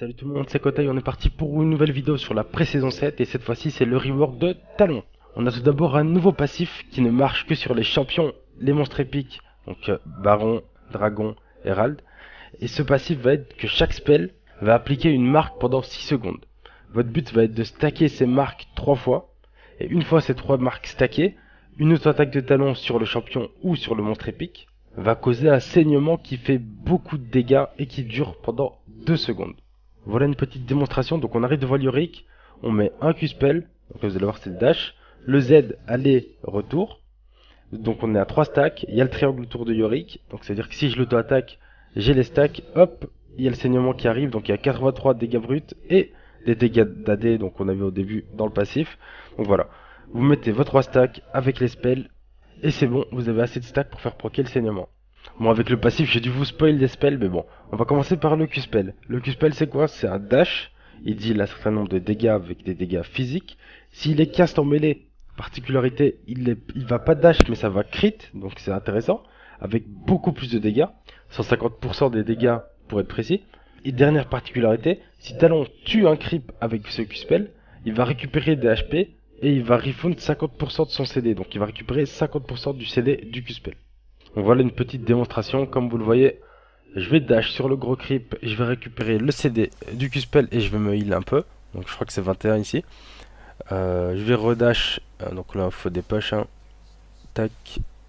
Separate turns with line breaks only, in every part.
Salut tout le monde, c'est Kota et on est parti pour une nouvelle vidéo sur la pré-saison 7 et cette fois-ci c'est le rework de Talon. On a tout d'abord un nouveau passif qui ne marche que sur les champions, les monstres épiques, donc Baron, Dragon, Herald. Et ce passif va être que chaque spell va appliquer une marque pendant 6 secondes. Votre but va être de stacker ces marques 3 fois. Et une fois ces 3 marques stackées, une auto-attaque de Talon sur le champion ou sur le monstre épique va causer un saignement qui fait beaucoup de dégâts et qui dure pendant 2 secondes. Voilà une petite démonstration, donc on arrive devant Yorick, on met un Q-spell, donc là vous allez voir c'est le dash, le Z, aller, retour, donc on est à 3 stacks, il y a le triangle autour de Yorick, donc c'est à dire que si je l'auto-attaque, j'ai les stacks, hop, il y a le saignement qui arrive, donc il y a 83 dégâts bruts et des dégâts d'AD, donc on avait au début dans le passif, donc voilà, vous mettez vos 3 stacks avec les spells, et c'est bon, vous avez assez de stacks pour faire proquer le saignement. Bon, avec le passif, j'ai dû vous spoil des spells, mais bon. On va commencer par le Q-spell. Le Q-spell, c'est quoi? C'est un dash. Il dit un certain nombre de dégâts avec des dégâts physiques. S'il est cast en mêlée, particularité, il va pas dash, mais ça va crit, donc c'est intéressant. Avec beaucoup plus de dégâts. 150% des dégâts, pour être précis. Et dernière particularité, si Talon tue un creep avec ce Q-spell, il va récupérer des HP et il va refund 50% de son CD. Donc il va récupérer 50% du CD du Q-spell. Donc voilà une petite démonstration, comme vous le voyez, je vais dash sur le gros creep, je vais récupérer le CD du Q-spell et je vais me heal un peu, donc je crois que c'est 21 ici. Je vais redash, donc là il faut des push, hein. Tac,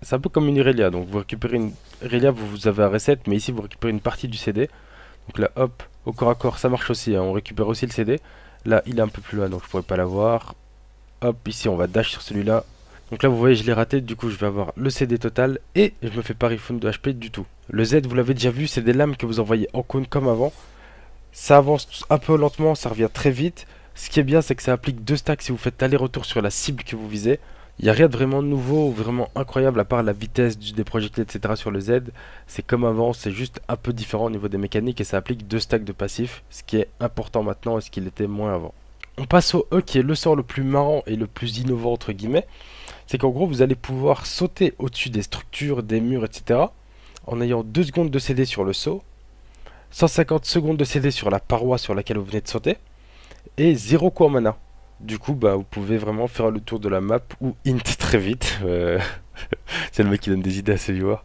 c'est un peu comme une Irelia, donc vous récupérez une Irelia, vous avez un reset, mais ici vous récupérez une partie du CD. Donc là hop, au corps à corps ça marche aussi, hein. On récupère aussi le CD, là il est un peu plus loin donc je pourrais pas l'avoir. Hop, ici on va dash sur celui-là. Donc là vous voyez je l'ai raté, du coup je vais avoir le CD total et je me fais pas refund de HP du tout. Le Z vous l'avez déjà vu, c'est des lames que vous envoyez en cône comme avant. Ça avance un peu lentement, ça revient très vite. Ce qui est bien c'est que ça applique 2 stacks si vous faites aller-retour sur la cible que vous visez. Il n'y a rien de vraiment nouveau, vraiment incroyable à part la vitesse des projectiles etc sur le Z. C'est comme avant, c'est juste un peu différent au niveau des mécaniques et ça applique 2 stacks de passif. Ce qui est important maintenant et ce qu'il était moins avant. On passe au E qui est le sort le plus marrant et le plus innovant entre guillemets. C'est qu'en gros vous allez pouvoir sauter au-dessus des structures, des murs, etc. en ayant 2 secondes de CD sur le saut, 150 secondes de CD sur la paroi sur laquelle vous venez de sauter, et 0 coup en mana. Du coup bah vous pouvez vraiment faire le tour de la map ou int très vite. C'est le mec qui donne des idées à ses viewers.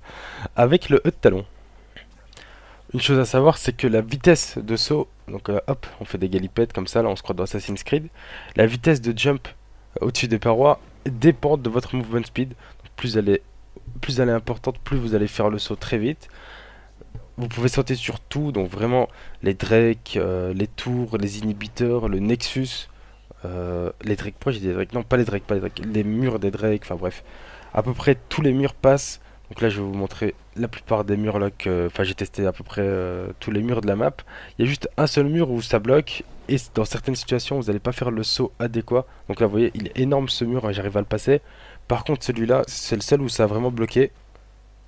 Avec le E de talon. Une chose à savoir c'est que la vitesse de saut, donc hop on fait des galipettes comme ça, là on se croit dans Assassin's Creed. La vitesse de jump au-dessus des parois dépend de votre movement speed. Donc plus elle est importante, plus vous allez faire le saut très vite. Vous pouvez sauter sur tout, donc vraiment les Drake, les tours, les inhibiteurs, le Nexus, les Drake, pourquoi j'ai des Drake? Non, pas les Drake, les murs des Drake, enfin bref. À peu près tous les murs passent. Donc là je vais vous montrer la plupart des murs là que... Enfin j'ai testé à peu près tous les murs de la map. Il y a juste un seul mur où ça bloque. Et dans certaines situations vous n'allez pas faire le saut adéquat. Donc là vous voyez il est énorme ce mur, hein, j'arrive à le passer. Par contre celui-là c'est le seul où ça a vraiment bloqué.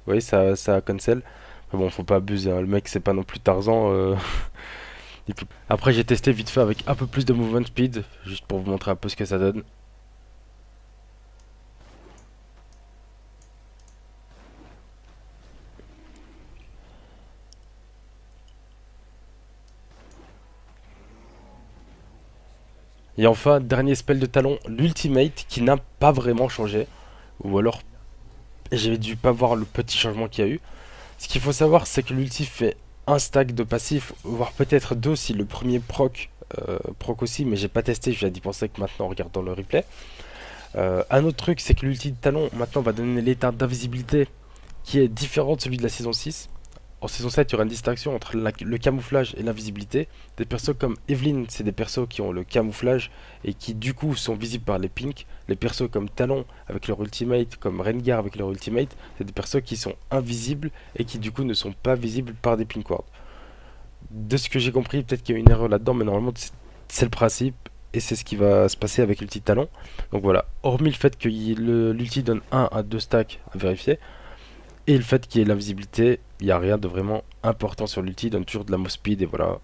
Vous voyez ça a cancel. Mais bon faut pas abuser, hein. Le mec c'est pas non plus Tarzan. Après j'ai testé vite fait avec un peu plus de movement speed. Juste pour vous montrer un peu ce que ça donne. Et enfin, dernier spell de talon, l'ultimate qui n'a pas vraiment changé. Ou alors, j'ai dû pas voir le petit changement qu'il y a eu. Ce qu'il faut savoir, c'est que l'ulti fait un stack de passif, voire peut-être 2 si le premier proc aussi, mais j'ai pas testé, je viens d'y penser que maintenant en regardant le replay. Un autre truc, c'est que l'ulti de talon maintenant va donner l'état d'invisibilité qui est différent de celui de la saison 6. En saison 7, il y aura une distinction entre le camouflage et l'invisibilité. Des persos comme Evelyn, c'est des persos qui ont le camouflage et qui du coup sont visibles par les pinks. Les persos comme Talon avec leur ultimate, comme Rengar avec leur ultimate, c'est des persos qui sont invisibles et qui du coup ne sont pas visibles par des pink wards. De ce que j'ai compris, peut-être qu'il y a une erreur là-dedans, mais normalement c'est le principe. Et c'est ce qui va se passer avec l'ulti de Talon. Donc voilà, hormis le fait que l'ulti donne 1 à 2 stacks à vérifier, et le fait qu'il y ait l'invisibilité, il n'y a rien de vraiment important sur l'ulti, il donne toujours de la move speed et voilà.